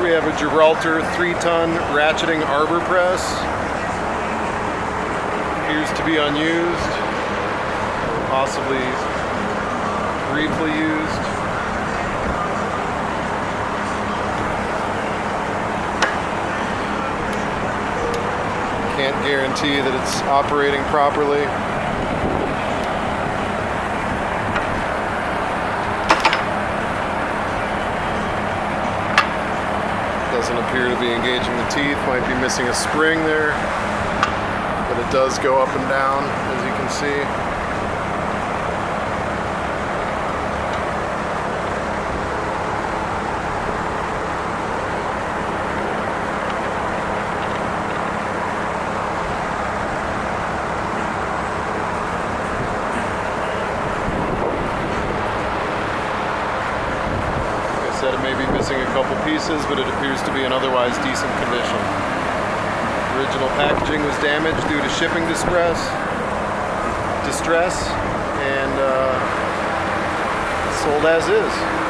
We have a Gibraltar 3-ton ratcheting arbor press. Appears to be unused, possibly briefly used. Can't guarantee that it's operating properly. Doesn't appear to be engaging the teeth, might be missing a spring there, but it does go up and down, as you can see. It may be missing a couple pieces, but it appears to be in otherwise decent condition. Original packaging was damaged due to shipping distress, and sold as is.